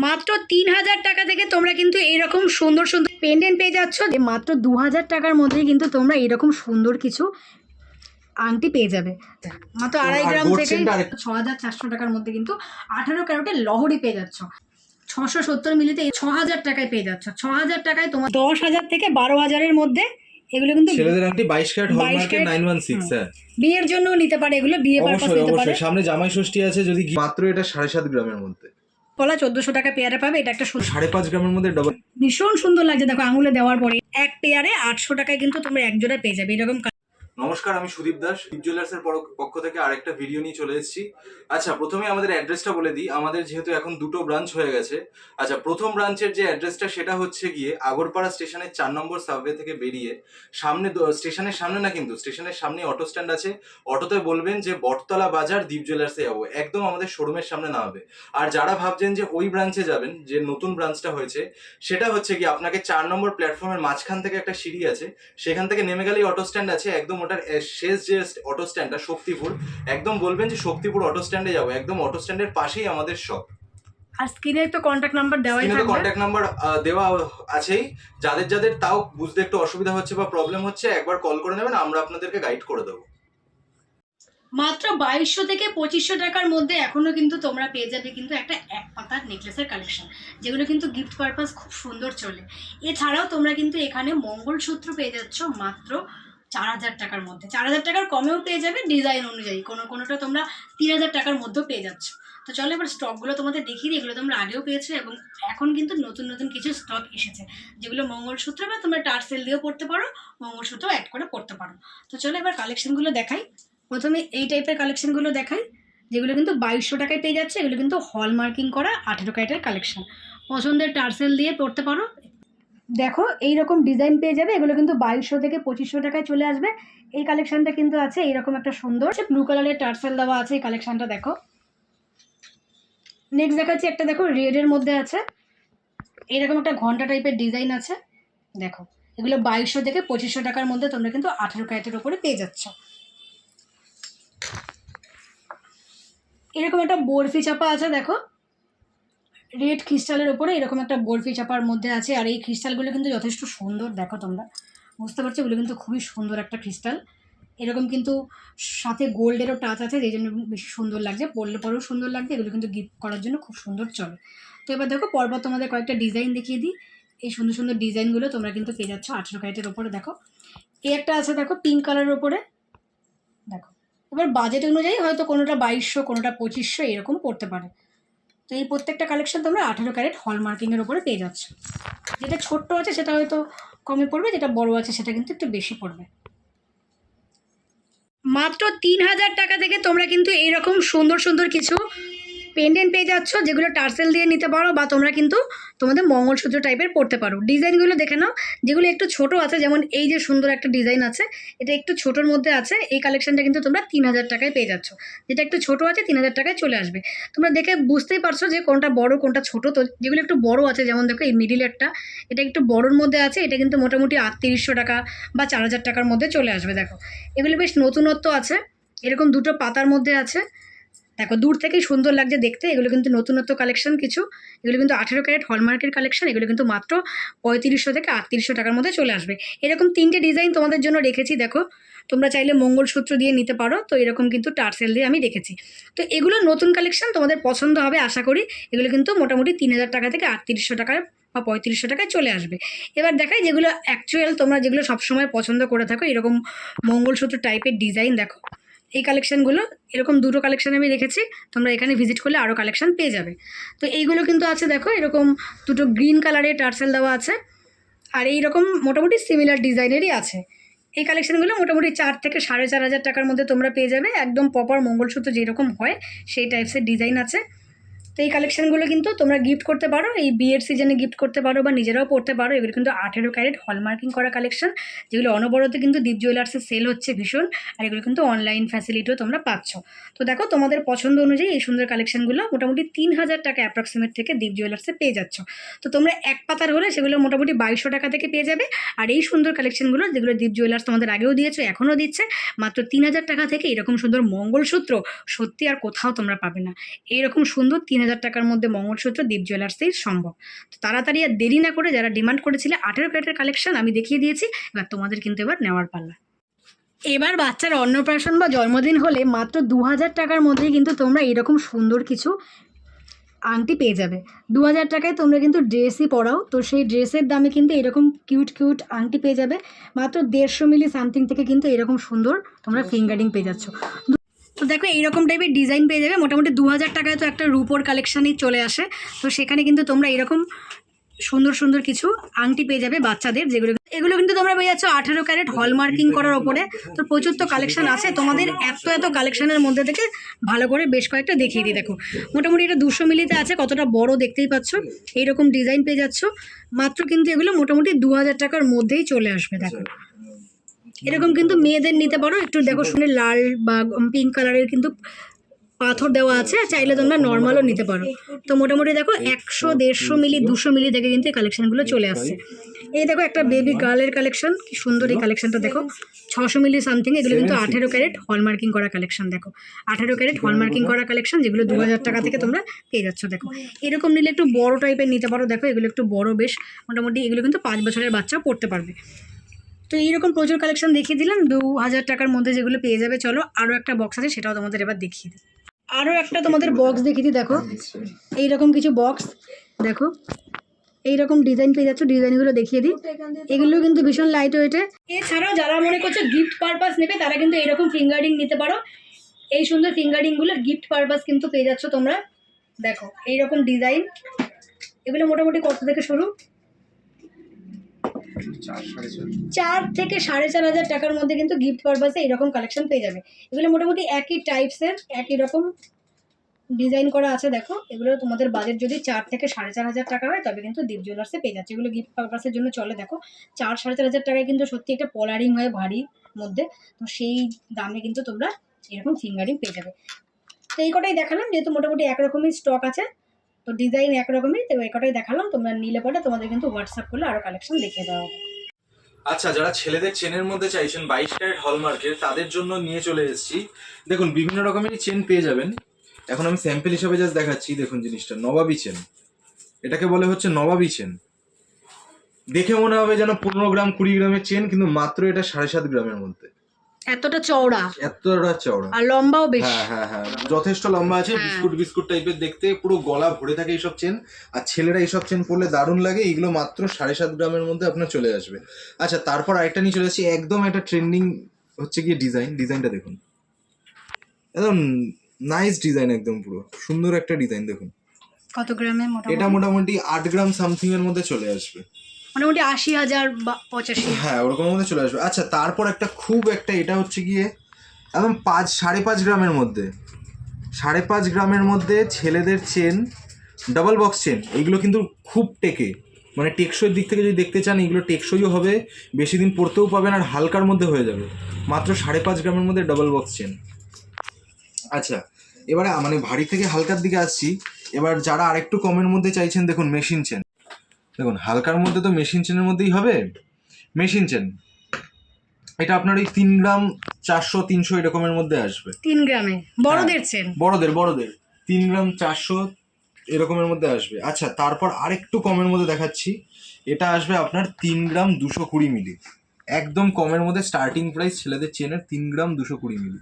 মাত্র ৩,০০০ টাকা থেকে তোমরা কিন্তু এইরকম সুন্দর সুন্দর পেন্ডেন্ট পেয়ে যাচ্ছ। মাত্র ২,০০০ টাকার মধ্যেই কিন্তু তোমরা এরকম সুন্দর কিছু আংটি পেয়ে যাবে। মাত্র ২.৫ গ্রাম থেকে ৬,৪০০ টাকার মধ্যে কিন্তু ১৮ ক্যারেটের লহরি পেয়ে যাচ্ছ। ৬৭০ মিলিতে ৬,০০০ টাকায় পেয়ে যাচ্ছ। ৬,০০০ টাকায় তোমার ১০,০০০ থেকে ১২,০০০-এর মধ্যে এগুলো কিন্তু ছেলেদের আংটি ২২ ক্যারেট হলমার্কের 916। হ্যাঁ, বিয়ের জন্য নিতে পারে, এগুলো বিয়ে পারপাস নিতে পারে। সামনে জামাই ষষ্ঠী আছে, যদি মাত্র এটা ৭.৫ গ্রামের মধ্যে কলা ১৪০০ টাকা পেয়ারে পাবে। এটা একটা ৫.৫ গ্রামের মধ্যে ডবল, ভীষণ সুন্দর লাগছে। দেখো আঙুলে দেওয়ার পরে এক পেয়ারে ৮০০ টাকায় কিন্তু তোমরা এক জোড়া পেয়ে যাবে এরকম। নমস্কার, আমি সুদীপ দাস, দীপ জুয়েলার্সের পক্ষ থেকে আরেকটা ভিডিও নিয়ে চলে এসেছি। আচ্ছা, প্রথমে আমাদের অ্যাড্রেসটা বলে দিই। আমাদের যেহেতু এখন দুটো ব্রাঞ্চ হয়ে গেছে, আচ্ছা, প্রথম ব্রাঞ্চের যে অ্যাড্রেসটা সেটা হচ্ছে গিয়ে আগরপাড়া স্টেশনের ৪ নম্বর সাবওয়ে থেকে বেরিয়ে সামনে, স্টেশনের সামনে না কিন্তু স্টেশনের সামনে অটো স্ট্যান্ড আছে, অটোতে বলবেন যে বটতলা বাজার দীপ জুয়েলার্সে যাবো, একদম আমাদের শোরুমের সামনে নামাবে। আর যারা ভাবছেন যে ওই ব্রাঞ্চে যাবেন, যে নতুন ব্রাঞ্চটা হয়েছে, সেটা হচ্ছে কি আপনাকে ৪ নম্বর প্ল্যাটফর্মের মাঝখান থেকে একটা সিঁড়ি আছে, সেখান থেকে নেমে গেলেই অটো স্ট্যান্ড আছে। একদম ওটার শেষ যে অটো স্ট্যান্ডটা শক্তিপুর, একদম বলবেন যে শক্তিপুর অটো স্ট্যান্ডে যাবো, একদম অটো স্ট্যান্ডের পাশেই আমাদের শপ। আর স্ক্রিনে তো কন্ট্যাক্ট নাম্বার দেওয়াই থাকবে, স্ক্রিনে তো কন্ট্যাক্ট নাম্বার দেওয়া আছেই। যাদের যাদের তাও বুঝতে একটু অসুবিধা হচ্ছে বা প্রবলেম হচ্ছে, একবার কল করে নেবেন, আমরা আপনাদেরকে গাইড করে দেবো। মাত্র ২২০০ থেকে ২৫০০ টাকার মধ্যে এখনো কিন্তু তোমরা পেয়ে যাবে কিন্তু একটা এক পাতার নেকলেসের কালেকশন, যেগুলো কিন্তু গিফট পারপাস খুব সুন্দর চলে। এছাড়াও তোমরা কিন্তু এখানে মঙ্গলসূত্র পেয়ে যাচ্ছ মাত্র ৪,০০০ টাকার মধ্যে। ৪,০০০ টাকার কমেও পেয়ে যাবে ডিজাইন অনুযায়ী, কোনোটা তোমরা ৩,০০০ টাকার মধ্যেও পেয়ে যাচ্ছ। তো চলো এবার স্টকগুলো তোমাদের দেখিয়ে দিই। এগুলো তোমরা আগেও পেয়েছো এবং এখন কিন্তু নতুন নতুন কিছু স্টক এসেছে, যেগুলো মঙ্গলসূত্র বা তোমরা টার্সেল দিয়েও পড়তে পারো, মঙ্গলসূত্রও অ্যাড করে পড়তে পারো। তো চলো এবার কালেকশনগুলো দেখাই। প্রথমে এই টাইপের কালেকশনগুলো দেখাই, যেগুলো কিন্তু ২২০০ টাকায় পেয়ে যাচ্ছে। এগুলো কিন্তু হল মার্কিং করা ১৮ ক্যারেটের কালেকশন, পছন্দের টার্সেল দিয়ে পড়তে পারো। দেখো এইরকম ডিজাইন পেয়ে যাবে। এগুলো কিন্তু ২২০০ থেকে ২৫০০ টাকায় চলে আসবে। এই কালেকশনটা কিন্তু আছে এইরকম একটা সুন্দর ব্লু কালারের টার্সেল দেওয়া আছে। এই কালেকশনটা দেখো। নেক্সট দেখাচ্ছি একটা, দেখো রেডের মধ্যে আছে, এইরকম একটা ঘন্টা টাইপের ডিজাইন আছে। দেখো এগুলো ২২০০ থেকে ২৫০০ টাকার মধ্যে তোমরা কিন্তু ১৮ ক্যারেটের উপরে পেয়ে যাচ্ছ। এরকম একটা বরফি চাপা আছে, দেখো রেড ক্রিস্টালের ওপরে এরকম একটা বরফি চাপার মধ্যে আছে। আর এই ক্রিস্টালগুলো কিন্তু যথেষ্ট সুন্দর, দেখো তোমরা বুঝতে পারছো, এগুলো কিন্তু খুবই সুন্দর একটা ক্রিস্টাল। এরকম কিন্তু সাথে গোল্ডেরও টাচ আছে, যেই জন্য বেশি সুন্দর লাগছে, পরলে পরেও সুন্দর লাগছে। এগুলো কিন্তু গিফট করার জন্য খুব সুন্দর চলে। তো এবার দেখো পরপর তোমাদের কয়েকটা ডিজাইন দেখিয়ে দিই। এই সুন্দর সুন্দর ডিজাইনগুলো তোমরা কিন্তু পেয়ে যাচ্ছ ১৮ ক্যারেটের ওপরে। দেখো এই একটা আছে, দেখো পিঙ্ক কালারের ওপরে। দেখো এবার বাজেট অনুযায়ী হয়তো কোনোটা ২২০০, কোনোটা ২৫০০ এরকম পড়তে পারে। তো এই প্রত্যেকটা কালেকশন তোমরা ১৮ ক্যারেট হলমার্কিংয়ের ওপরে পেয়ে যাচ্ছ। যেটা ছোট্ট আছে সেটা হয়তো কমে পড়বে, যেটা বড় আছে সেটা কিন্তু একটু বেশি পড়বে। মাত্র ৩,০০০ টাকা থেকে তোমরা কিন্তু এইরকম সুন্দর সুন্দর কিছু পেন্ডেন্ট পেয়ে যাচ্ছ, যেগুলো টার্সেল দিয়ে নিতে পারো বা তোমরা কিন্তু তোমাদের মঙ্গলসূত্র টাইপের পড়তে পারো। ডিজাইনগুলো দেখে নাও, যেগুলো একটু ছোট আছে, যেমন এই যে সুন্দর একটা ডিজাইন আছে, এটা একটু ছোটোর মধ্যে আছে। এই কালেকশনটা কিন্তু তোমরা ৩,০০০ টাকায় পেয়ে যাচ্ছ। যেটা একটু ছোটো আছে ৩,০০০ টাকায় চলে আসবে। তোমরা দেখে বুঝতেই পারছো যে কোনটা বড় কোনটা ছোট। তো যেগুলো একটু বড় আছে, যেমন দেখো এই মিডিলেরটা, এটা একটু বড়োর মধ্যে আছে, এটা কিন্তু মোটামুটি ৩,৮০০ টাকা বা ৪,০০০ টাকার মধ্যে চলে আসবে। দেখো এগুলো বেশ নতুনত্ব আছে, এরকম দুটো পাতার মধ্যে আছে। দেখো দূর থেকেই সুন্দর লাগছে দেখতে। এগুলো কিন্তু নতুনত্ব কালেকশন কিছু, এগুলো কিন্তু ১৮ ক্যারেট হলমার্কের কালেকশন। এগুলো কিন্তু মাত্র ৩৫০০ থেকে ৩৮০০ টাকার মধ্যে চলে আসবে। এরকম ৩টে ডিজাইন তোমাদের জন্য রেখেছি। দেখো তোমরা চাইলে মঙ্গলসূত্র দিয়ে নিতে পারো, তো এরকম কিন্তু টার্সেল দিয়ে আমি রেখেছি। তো এগুলো নতুন কালেকশন, তোমাদের পছন্দ হবে আশা করি। এগুলো কিন্তু মোটামুটি ৩,০০০ টাকা থেকে ৩৮০০ টাকার বা ৩৫০০ টাকায় চলে আসবে। এবার দেখাই যেগুলো অ্যাকচুয়াল তোমরা যেগুলো সবসময় পছন্দ করে থাকো, এরকম মঙ্গলসূত্র টাইপের ডিজাইন। দেখো এই কালেকশানগুলো, এরকম দুটো কালেকশান আমি রেখেছি, তোমরা এখানে ভিজিট করলে আরও কালেকশান পেয়ে যাবে। তো এইগুলো কিন্তু আছে, দেখো এরকম দুটো গ্রিন কালারের টার্সেল দেওয়া আছে, আর এইরকম মোটামুটি সিমিলার ডিজাইনেরই আছে। এই কালেকশানগুলো মোটামুটি ৪ থেকে ৪,৫০০ টাকার মধ্যে তোমরা পেয়ে যাবে। একদম প্রপার মঙ্গলসূত্র যেরকম হয় সেই টাইপসের ডিজাইন আছে। তো এই কালেকশানগুলো কিন্তু তোমরা গিফট করতে পারো, এই বিয়ের সিজনে গিফট করতে পারো বা নিজেরাও পড়তে পারো। এগুলো কিন্তু ১৮ ক্যারেট হলমার্কিং করা কালেকশন, যেগুলো অনবরত কিন্তু দীপ জুয়েলার্সে সেল হচ্ছে ভীষণ। আর এগুলো কিন্তু অনলাইন ফ্যাসিলিটিও তোমরা পাচ্ছ। তো দেখো তোমাদের পছন্দ অনুযায়ী এই সুন্দর কালেকশনগুলো মোটামুটি ৩,০০০ টাকা অ্যাপ্রক্সিমেট থেকে দীপ জুয়েলার্সে পেয়ে যাচ্ছ। তো তোমরা এক পাতার হলে সেগুলো মোটামুটি ২২০০ টাকা থেকে পেয়ে যাবে। আর এই সুন্দর কালেকশনগুলো যেগুলো দীপ জুয়েলার্স তোমাদের আগেও দিয়েছো, এখনও দিচ্ছে, মাত্র ৩,০০০ টাকা থেকে এরকম সুন্দর মঙ্গলসূত্র সত্যি আর কোথাও তোমরা পাবে না। এইরকম সুন্দর ৩,০০০ 3000 টাকার মধ্যে মঙ্গলসূত্র দীপ জুয়েলার্সেই সম্ভব। তো তাড়াতাড়ি আর দেরি না করে যারা ডিমান্ড করেছিলে 18 ক্যারেটের কালেকশন আমি দেখিয়ে দিয়েছি, এবার তোমাদের কিন্তু এবার নেওয়ার পাল্লা। এবার বাচ্চার অন্নপ্রাশন বা জন্মদিন হলে মাত্র 2000 টাকার মধ্যেই কিন্তু তোমরা এরকম সুন্দর কিছু আংটি পেয়ে যাবে। 2000 টাকায় তোমরা কিন্তু ড্রেসই পরাও, তো সেই ড্রেসের দামে কিন্তু এরকম কিউট কিউট আংটি পেয়ে যাবে। মাত্র 150 মিলি সামথিং থেকে কিন্তু এরকম সুন্দর তোমরা ফিঙ্গারিং পেয়ে যাচ্ছ। তো দেখো এইরকম টাইপের ডিজাইন পেয়ে যাবে। মোটামুটি 2000 টাকায় তো একটা রুপোর কালেকশানই চলে আসে, তো সেখানে কিন্তু তোমরা এরকম সুন্দর সুন্দর কিছু আংটি পেয়ে যাবে বাচ্চাদের, এগুলো কিন্তু তোমরা পেয়ে যাচ্ছ 18 ক্যারেট হলমার্কিং করার ওপরে। তো প্রচুর তো কালেকশন আছে, তোমাদের এত কালেকশনের মধ্যে থেকে ভালো করে বেশ কয়েকটা দেখিয়ে দিই। দেখো মোটামুটি এটা 200 মিলিতে আছে, কতটা বড় দেখতেই পাচ্ছ। এইরকম ডিজাইন পেয়ে যাচ্ছ মাত্র, কিন্তু এগুলো মোটামুটি 2000 টাকার মধ্যেই চলে আসবে। দেখো এরকম কিন্তু মেয়েদের নিতে পারো, একটু দেখো শুনে লাল বা পিঙ্ক কালারের কিন্তু পাথর দেওয়া আছে, চাইলে তোমরা নর্মালও নিতে পারো। তো মোটামুটি দেখো 100, 150 মিলি, 200 মিলি থেকে কিন্তু এই কালেকশনগুলো চলে আসছে। এই দেখো একটা বেবি গার্লের কালেকশন, কি সুন্দর এই কালেকশনটা দেখো, 600 মিলি সামথিং। এগুলো কিন্তু 18 ক্যারেট হলমার্কিং করা কালেকশন। দেখো 18 ক্যারেট হলমার্কিং করা কালেকশন, যেগুলো 2000 টাকা থেকে তোমরা পেয়ে যাচ্ছ। দেখো এরকম নিলে একটু বড় টাইপের নিতে পারো। দেখো এগুলো একটু বড় বেশ, মোটামুটি এগুলো কিন্তু 5 বছরের বাচ্চাও পড়তে পারবে। তো এইরকম প্রচুর কালেকশন দেখিয়ে দিলাম 2000 টাকার মধ্যে যেগুলো পেয়ে যাবে। চলো আরও একটা বক্স আছে, সেটাও তোমাদের এবার দেখিয়ে দিই। আরও একটা তোমাদের বক্স দেখিয়ে দিই। দেখো এইরকম কিছু বক্স, দেখো এইরকম ডিজাইন পেয়ে যাচ্ছ, ডিজাইনগুলো দেখিয়ে দিই। এগুলো কিন্তু ভীষণ লাইট ওয়েটে। এছাড়াও যারা মনে করছো গিফট পারপাস নেবে, তারা কিন্তু এইরকম ফিঙ্গারিং নিতে পারো। এই সুন্দর ফিঙ্গারিংগুলো গিফট পারপাস কিন্তু পেয়ে যাচ্ছ তোমরা। দেখো এইরকম ডিজাইন, এগুলো মোটামুটি কত থেকে শুরু? 4 থেকে 4500 টাকার মধ্যে কিন্তু গিফট পারপাসে এরকম কালেকশন পেয়ে যাবে। এগুলো মোটামুটি একই টাইপসের, একই রকম ডিজাইন করা আছে। দেখো এগুলো তোমাদের বাজেট যদি 4 থেকে 4500 টাকা হয়, তবে কিন্তু দীপ জুয়েলার্সে পেয়ে যাচ্ছে। এগুলো গিফট পারপাসের জন্য চলে। দেখো 4-4500 টাকায় কিন্তু সত্যি একটা পলারিং হয় ভারী মধ্যে, তো সেই দামে কিন্তু তোমরা এরকম ফিঙ্গারিং পেয়ে যাবে। তো এই কটাই দেখালাম, যেহেতু মোটামুটি একরকমই স্টক আছে, তো ডিজাইন একরকমই, তো এই কটাই দেখালাম। তোমরা নিলে পরে তোমাদের কিন্তু হোয়াটসঅ্যাপ করলে আরও কালেকশন দেখিয়ে দেওয়া হবে। আচ্ছা, যারা ছেলেদের চেনের মধ্যে চাইছেন 22 ক্যারেট হলমার্কের, তাদের জন্য নিয়ে চলে এসেছি। দেখুন বিভিন্ন রকমেরই চেন পেয়ে যাবেন। এখন আমি স্যাম্পল হিসাবে জাস্ট দেখাচ্ছি। দেখুন জিনিসটা নবাবী চেন, এটাকে বলে হচ্ছে নবাবী চেন। দেখে মনে হবে যেন 15 গ্রাম 20 গ্রামের চেন, কিন্তু মাত্র এটা 7.5 গ্রামের মধ্যে। এতটা চওড়া, এতটা চওড়া আর লম্বাও বেশ। হ্যাঁ, যথেষ্ট লম্বা আছে। বিস্কুট টাইপের দেখতে, পুরো গলা ভরে থাকে এইসব চেন। আর ছেলেরা এইসব চেন পরলে দারুণ লাগে। এগুলো মাত্র 7.5 গ্রামের মধ্যে আপনার চলে আসবে। আচ্ছা, তারপর আরেকটা নিয়ে চলে আসছি, একদম একটা ট্রেন্ডিং হচ্ছে গিয়ে ডিজাইনটা দেখুন, একদম নাইস ডিজাইন, একদম পুরো সুন্দর একটা ডিজাইন। দেখুন কত গ্রামে? এটা মোটামুটি 8 গ্রাম সামথিং এর মধ্যে চলে আসবে, মোটামুটি 80,000 বা 85। হ্যাঁ ওরকমের মধ্যে চলে আসবে। আচ্ছা, তারপর একটা এটা হচ্ছে গিয়ে একদম 5.5 গ্রামের মধ্যে, 5.5 গ্রামের মধ্যে ছেলেদের চেন, ডাবল বক্স চেন। এইগুলো কিন্তু খুব টেকে, মানে টেকসইয়ের দিক থেকে যদি দেখতে চান, এগুলো টেকসইও হবে, বেশি দিন পরতেও পাবেন, আর হালকার মধ্যে হয়ে যাবে। মাত্র 5.5 গ্রামের মধ্যে ডাবল বক্স চেন। আচ্ছা, এবারে মানে ভারী থেকে হালকার দিকে আসছি। এবার যারা আরেকটু কমের মধ্যে চাইছেন, দেখুন মেশিন চেন। দেখুন হালকার মধ্যে তো মেশিন চেনের মধ্যেই হবে। মেশিন চেন এটা আপনার ওই 3 গ্রাম 400-300 এরকমের মধ্যে আসবে। 3 গ্রামে বড়দের চেন, বড়দের 3 গ্রাম 400 এরকমের মধ্যে আসবে। আচ্ছা, তারপর আরেকটু কমের মধ্যে দেখাচ্ছি। এটা আসবে আপনার 3 গ্রাম 220 মিলি, একদম কমের মধ্যে স্টার্টিং প্রাইস ছেলেদের চেনের 3 গ্রাম 220 মিলি।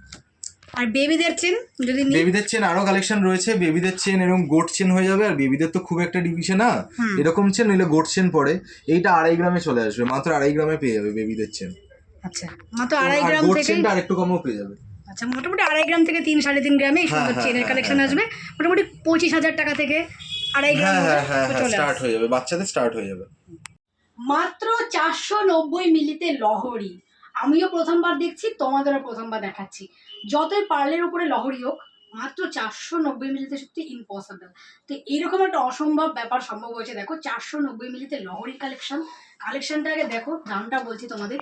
আর বেবিদের চেন, যদি বেবিদের চেন আরো কালেকশন রয়েছে। বেবিদের চেন এরকম গোট চেন হয়ে যাবে, আর বেবিদের তো খুব একটা ডিভিশে না, এরকম চেন নিলে গোট চেন পড়ে। এইটা 2.5 গ্রামে চলে আসবে, মাত্র 2.5 গ্রামে পেয়ে যাবে বেবিদের চেন। আচ্ছা, মাত্র 2.5 গ্রাম গোট থেকে চেনটা আরেকটু কমও পেয়ে যাবে। আচ্ছা, মোটামুটি 2.5 গ্রাম থেকে 3-3.5 গ্রামে এই সুন্দর চেনের কালেকশন আসবে। মোটামুটি 25,000 টাকা থেকে 2.5 গ্রাম স্টার্ট হয়ে যাবে, বাচ্চাদের স্টার্ট হয়ে যাবে। মাত্র 490 মিলিতে লহরি। আমিও প্রথমবার দেখছি, তোমাদেরও প্রথমবার দেখাচ্ছি। যতই পার্লের উপরে লহরি হোক, মাত্র 490 মিলিতে সত্যি ইম্পসিবল। তো এইরকম একটা অসম্ভব ব্যাপার সম্ভব হয়েছে। দেখো 490 মিলিতে লহরি কালেকশনটা আগে দেখো, দামটা বলছি তোমাদের।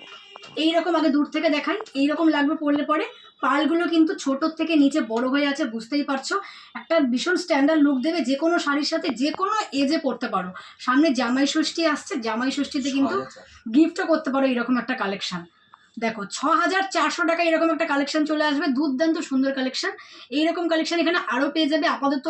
এইরকম আগে দূর থেকে দেখাই, এইরকম লাগবে পরলে পরে। পালগুলো কিন্তু ছোটোর থেকে নিচে বড় হয়ে আছে, বুঝতেই পারছো। একটা ভীষণ স্ট্যান্ডার্ড লুক দেবে, যে কোনো শাড়ির সাথে যে কোনো এজে পরতে পারো। সামনে জামাই ষষ্ঠী আসছে, জামাই ষষ্ঠীতে কিন্তু গিফটও করতে পারো এরকম একটা কালেকশন। দেখো 6,400 টাকা এরকম একটা কালেকশন চলে আসবে, দুর্দান্ত সুন্দর কালেকশন। এইরকম কালেকশন এখানে আরও পেয়ে যাবে। আপাতত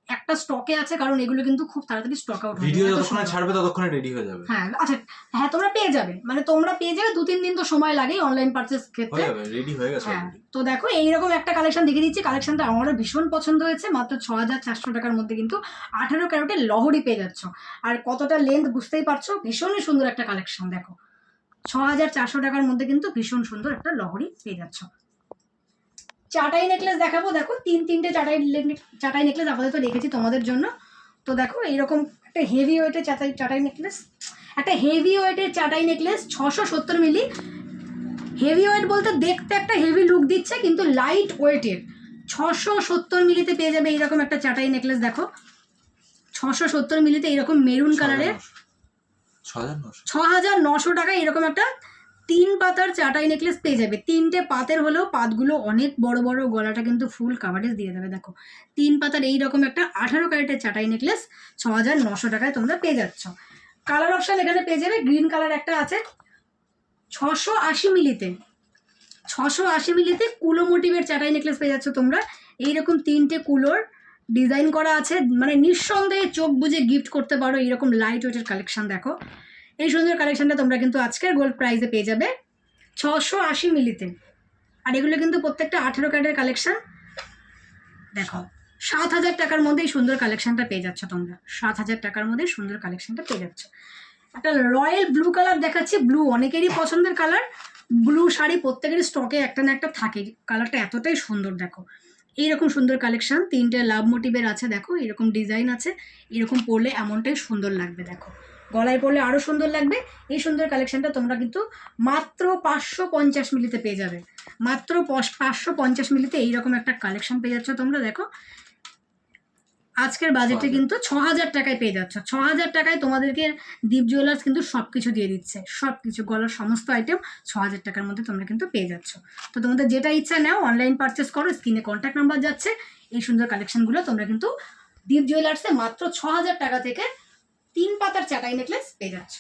একটা স্টকে আছে, কারণ এগুলো কিন্তু খুব তাড়াতাড়ি স্টক আউট ভিডিও যতক্ষণে ছাড়বে ততক্ষণে রেডি হয়ে যাবে। হ্যাঁ আচ্ছা, হ্যাঁ তোমরা পেয়ে যাবে, মানে তোমরা পেয়ে যাবে 2-3 দিন তো সময় লাগে অনলাইন পারচেস ক্ষেত্রে। হয়ে যাবে, রেডি হয়ে গেছে হ্যাঁ, already। তো দেখো এইরকম একটা কালেকশন দেখিয়ে দিচ্ছি। কালেকশনটা আমারও ভীষণ পছন্দ হয়েছে। মাত্র 6400 টাকার মধ্যে কিন্তু 18 ক্যারেটের লহরি পেয়ে যাচ্ছ। আর কতটা লেন্থ বুঝতেই পারছো, ভীষণই সুন্দর একটা কালেকশন। দেখো 6400 টাকার মধ্যে কিন্তু ভীষণ সুন্দর একটা লহরি পেয়ে যাচ্ছ। চাটাই নেকলেস দেখাবো, দেখো তিনটে চাটাই নেকলেস আপাতত রেখেছি তোমাদের জন্য। তো দেখো এইরকম একটা হেভি ওয়েটের চাটাই নেকলেস, একটা হেভি ওয়েটের চাটাই নেকলেস 670 মিলি। হেভি ওয়েট বলতে দেখতে একটা হেভি লুক দিচ্ছে, কিন্তু লাইট ওয়েটের। 670 মিলিতে পেয়ে যাবে এইরকম একটা চাটাই নেকলেস। দেখো 670 মিলিতে এইরকম মেরুন কালারের 6900 টাকা এরকম একটা 3 পাতার চাটাই নেকলেস পেয়ে যাবে। 3টে পাতের হলেও পাতগুলো অনেক বড় বড়, গলাটা কিন্তু ফুল কাভারেজ দিয়ে দেবে। দেখো 3 পাতার এইরকম একটা 18 ক্যারেটের চাটাই নেকলেস 6900 টাকায় তোমরা পেয়ে যাচ্ছ। কালার অপশন এখানে পেয়ে যাবে, গ্রিন কালার একটা আছে 680 মিলিতে। 680 মিলিতে কুলো মোটিভের চাটাই নেকলেস পেয়ে যাচ্ছ তোমরা। এইরকম 3টে কুলোর ডিজাইন করা আছে, মানে নিঃসন্দেহে চোখ বুঝে গিফট করতে পারো এইরকম লাইট ওয়েটের কালেকশন। দেখো এই সুন্দর কালেকশনটা তোমরা কিন্তু আজকের গোল্ড প্রাইসে পেয়ে যাবে 680 মিলিতে। আর এগুলো কিন্তু প্রত্যেকটা 18 ক্যারেটের কালেকশন। দেখো 7000 টাকার মধ্যে এই সুন্দর কালেকশনটা পেয়ে যাচ্ছ তোমরা। 7000 টাকার মধ্যে সুন্দর কালেকশনটা পেয়ে যাচ্ছ। একটা রয়্যাল ব্লু কালার দেখাচ্ছি, ব্লু অনেকেরই পছন্দের কালার। ব্লু শাড়ি প্রত্যেকেরই স্টকে একটা না একটা থাকে, কালারটা এতটাই সুন্দর। দেখো এইরকম সুন্দর কালেকশন, 3টে লাভ মোটিভের আছে। দেখো এরকম ডিজাইন আছে, এরকম পরলে এমনটাই সুন্দর লাগবে। দেখো গলায় পরলে আরও সুন্দর লাগবে। এই সুন্দর কালেকশনটা তোমরা কিন্তু মাত্র 550 মিলিতে পেয়ে যাবে। মাত্র 550 মিলিতে এইরকম একটা কালেকশন পেয়ে যাচ্ছ তোমরা। দেখো আজকের বাজেটে কিন্তু 6000 টাকায় পেয়ে যাচ্ছ। 6000 টাকায় তোমাদেরকে দীপ জুয়েলার্স কিন্তু সব কিছু দিয়ে দিচ্ছে, সব কিছু গলার সমস্ত আইটেম 6000 টাকার মধ্যে তোমরা কিন্তু পেয়ে যাচ্ছ। তো তোমাদের যেটা ইচ্ছা নাও, অনলাইন পারচেস করো, স্ক্রিনে কন্ট্যাক্ট নাম্বার যাচ্ছে। এই সুন্দর কালেকশনগুলো তোমরা কিন্তু দীপ জুয়েলার্সে মাত্র 6000 টাকা থেকে 3 পাতার চাটাই নেকলেস পেয়ে যাচ্ছ।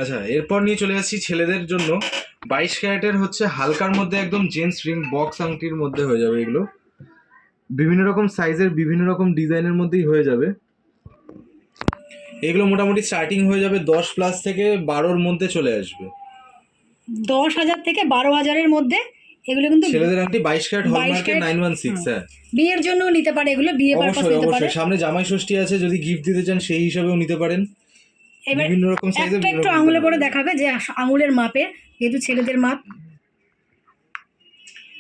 আচ্ছা, এরপর নিয়ে চলে যাচ্ছি ছেলেদের জন্য 22 ক্যারেটের হচ্ছে হালকার মধ্যে একদম জেন্টস রিং বক্স আংটির মধ্যে হয়ে যাবে। এগুলো বিভিন্ন রকম সাইজের বিভিন্ন রকম ডিজাইনের মধ্যেই হয়ে যাবে। এগুলো মোটামুটি স্টার্টিং হয়ে যাবে 10 প্লাস থেকে 12-র মধ্যে চলে আসবে। 10,000 থেকে 12,000-এর মধ্যে এগুলো কিন্তু ছেলেদের আংটি 22 ক্যারেট হলমার্কের 916। হ্যাঁ, বিয়ের জন্য নিতে পারে, এগুলো বিয়ে পারপাস অবশ্যই নিতে পারে। অবশ্যই। সামনে জামাই ষষ্ঠী আছে, যদি গিফট দিতে চান সেই হিসাবেও নিতে পারেন। এবার বিভিন্ন রকম সাইজের একটা একটু আঙুলে পরে দেখাবে যে আঙুলের মাপে, যেহেতু ছেলেদের মাপ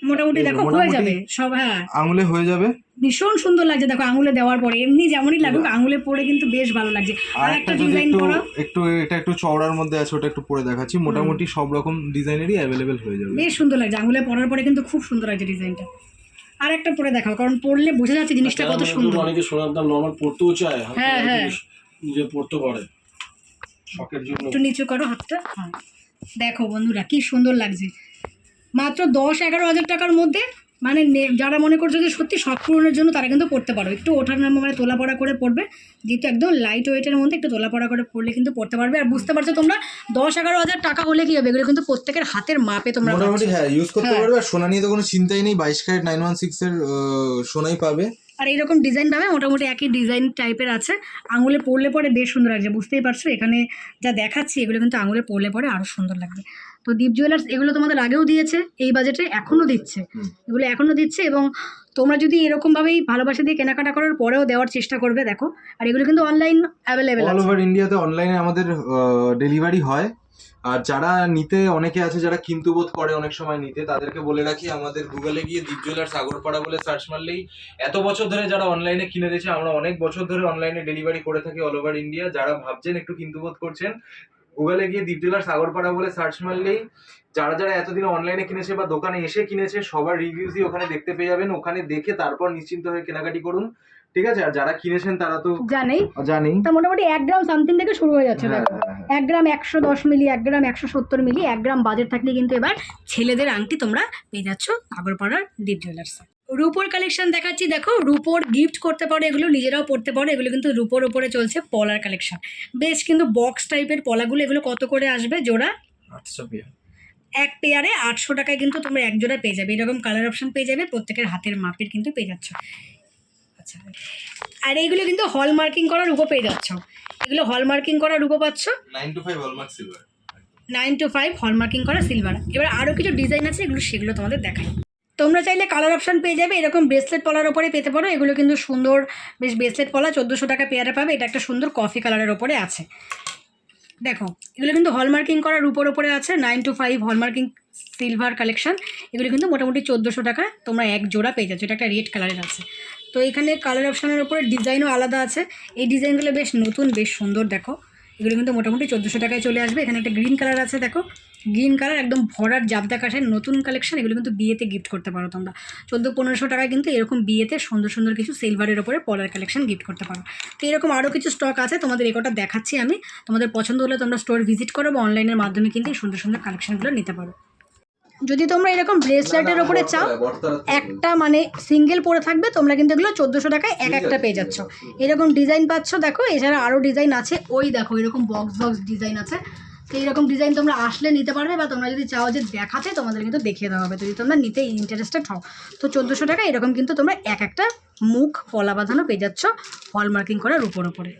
মোটামুটি দেখো হয়ে যাবে সব। হ্যাঁ আঙুলে হয়ে যাবে, ভীষণ সুন্দর লাগছে। দেখো আঙুলে দেওয়ার পরে এমনি যেমনই লাগুক, আঙুলে পরে কিন্তু বেশ ভালো লাগছে। আর একটা যদি ডিজাইন একটু করা একটু এটা একটু চওড়ার মধ্যে আছে, ওটা একটু পরে দেখাচ্ছি। মোটামুটি সব রকম ডিজাইনেরই অ্যাভেলেবেল হয়ে যাবে। বেশ সুন্দর লাগছে, আঙুলে পরার পরে কিন্তু খুব সুন্দর লাগছে ডিজাইনটা। আর একটা পরে দেখাও, কারণ পরলে বোঝা যাচ্ছে জিনিসটা কত সুন্দর। অনেকে সোনার দাম নরমাল পড়তেও চায়, হ্যাঁ হ্যাঁ নিজে পড়তে পারে শখের জন্য। একটু নিচু করো হাতটা। হ্যাঁ দেখো বন্ধুরা কি সুন্দর লাগছে। মাত্র 10-11 হাজার টাকার মধ্যে, মানে যারা মনে করছো যে সত্যি শখ পূরণের জন্য, তারা কিন্তু পড়তে পারো। একটু ওঠার নামা মানে তোলা পড়া করে পড়বে, যেহেতু একদম লাইট ওয়েটের মধ্যে একটু তোলা পড়া করে পড়লে কিন্তু পড়তে পারবে। আর বুঝতে পারছো তোমরা 10-11 হাজার টাকা হলে কি হবে, এগুলো কিন্তু প্রত্যেকের হাতের মাপে তোমরা মোটামুটি পাচ্ছ। হ্যাঁ ইউজ করতে হ্যাঁ। পারবে। আর সোনা নিয়ে তো কোনো চিন্তাই নেই, 22 ক্যারেট 916 এর সোনাই পাবে। আর এইরকম ডিজাইন পাবে, মোটামুটি একই ডিজাইন টাইপের আছে। আঙুলে পরলে পরে বেশ সুন্দর লাগছে, বুঝতেই পারছো। এখানে যা দেখাচ্ছি এগুলো কিন্তু আঙুলে পরলে পরে আরও সুন্দর লাগবে। তো দীপ জুয়েলার্স এগুলো তোমাদের আগেও দিয়েছে, এই বাজেটে এখনও দিচ্ছে, এগুলো এখনও দিচ্ছে। এবং তোমরা যদি এরকমভাবেই ভালোবাসা দিয়ে কেনাকাটা করার পরেও দেওয়ার চেষ্টা করবে। দেখো আর এগুলো কিন্তু অনলাইন অ্যাভেলেবেল অল আছে। ওভার ইন্ডিয়াতে অনলাইনে আমাদের ডেলিভারি হয়। আর যারা নিতে অনেকে আছে যারা কিন্তু বোধ করে অনেক সময় নিতে, তাদেরকে বলে রাখি আমাদের গুগলে গিয়ে দীপ জুয়েলার্স আগরপাড়া বলে সার্চ মারলেই, এত বছর ধরে যারা অনলাইনে কিনে দিয়েছে, আমরা অনেক বছর ধরে অনলাইনে ডেলিভারি করে থাকি অল ওভার ইন্ডিয়া। যারা ভাবছেন একটু কিন্তু বোধ করছেন, গুগলে গিয়ে দীপ জুয়েলার্স আগরপাড়া বলে সার্চ মারলেই যারা যারা এতদিন অনলাইনে কিনেছে বা দোকানে এসে কিনেছে সবার রিভিউজই ওখানে দেখতে পেয়ে যাবেন। ওখানে দেখে তারপর নিশ্চিন্ত হয়ে কেনাকাটি করুন, ঠিক আছে? আর যারা কিনেছেন তারা তো জানেই। তা মোটামুটি 1 গ্রাম সামথিং থেকে শুরু হয়ে যাচ্ছে। হ্যাঁ, দেখো হ্যাঁ, হ্যাঁ। 1 গ্রাম 110 মিলি, 1 গ্রাম 170 মিলি, 1 গ্রাম বাজেট থাকলে কিন্তু এবার ছেলেদের আংটি তোমরা পেয়ে যাচ্ছ আগরপাড়ার দীপ জুয়েলার্স। রূপোর কালেকশন দেখাচ্ছি। দেখো রূপোর গিফট করতে পারো, এগুলো নিজেরাও পড়তে পারো। এগুলো কিন্তু রূপোর ওপরে চলছে পলার কালেকশন, বেশ কিন্তু বক্স টাইপের পলাগুলো। এগুলো কত করে আসবে জোড়া? 800 পেয়ার। এক পেয়ারে 800 টাকায় কিন্তু তোমরা এক জোড়া পেয়ে যাবে। এরকম কালার অপশন পেয়ে যাবে, প্রত্যেকের হাতের মাপের কিন্তু পেয়ে যাচ্ছ। আচ্ছা, আর এইগুলো কিন্তু হল মার্কিং করা রূপো পেয়ে যাচ্ছ। এগুলো হল মার্কিং করা রূপো পাচ্ছ, 9 to 5 হলমার্ক সিলভার। 9 to 5 হল মার্কিং করা সিলভার। এবার আরও কিছু ডিজাইন আছে, সেগুলো তোমাদের দেখাই। তোমরা চাইলে কালার অপশান পেয়ে যাবে, এরকম ব্রেসলেট পলার ওপরে পেতে পারো। এগুলো কিন্তু সুন্দর বেশ ব্রেসলেট পলা, 1400 টাকা পেয়ারে পাবে। এটা একটা সুন্দর কফি কালারের ওপরে আছে, দেখো এগুলো কিন্তু হলমার্কিং করার উপর ওপরে আছে। 9 to 5 হলমার্কিং সিলভার কালেকশন, এগুলো কিন্তু মোটামুটি 1400 টাকা তোমরা এক জোড়া পেয়ে যাচ্ছ। এটা একটা রেড কালারের আছে। তো এখানে কালার অপশানের ওপরে ডিজাইনও আলাদা আছে। এই ডিজাইনগুলো বেশ নতুন, বেশ সুন্দর। দেখো এগুলো কিন্তু মোটামুটি 1400 টাকায় চলে আসবে। এখানে একটা গ্রিন কালার আছে, দেখো গ্রিন কালার একদম ভরার জাবদা কাঠের নতুন কালেকশন। এগুলো কিন্তু বিয়েতে গিফট করতে পারো তোমরা। 1400-1500 টাকায় কিন্তু এরকম বিয়েতে সুন্দর সুন্দর কিছু সিলভারের ওপরে পলার কালেকশন গিফট করতে পারো। তো এরকম আরও কিছু স্টক আছে, তোমাদের একটা দেখাচ্ছি আমি। তোমাদের পছন্দ হলে তোমরা স্টোর ভিজিট করো বা অনলাইনের মাধ্যমে কিন্তু এই সুন্দর সুন্দর কালেকশনগুলো নিতে পারো। যদি তোমরা এরকম ব্রেসলেটের ওপরে চাও, একটা মানে সিঙ্গেল পরে থাকবে, তোমরা কিন্তু এগুলো 1400 টাকায় এক একটা পেয়ে যাচ্ছ। এরকম ডিজাইন পাচ্ছ, দেখো এছাড়া আরও ডিজাইন আছে। ওই দেখো এরকম বক্স বক্স ডিজাইন আছে। তো এইরকম ডিজাইন তোমরা আসলে নিতে পারবে, বা তোমরা যদি চাও যে দেখাতে, তোমাদের কিন্তু দেখিয়ে দেওয়া হবে যদি তোমরা নিতে ইন্টারেস্টেড হও। তো 1400 টাকা এরকম কিন্তু তোমরা এক একটা মুখ পলা বাঁধানো পেয়ে যাচ্ছ হলমার্কিং করার উপর ওপরে।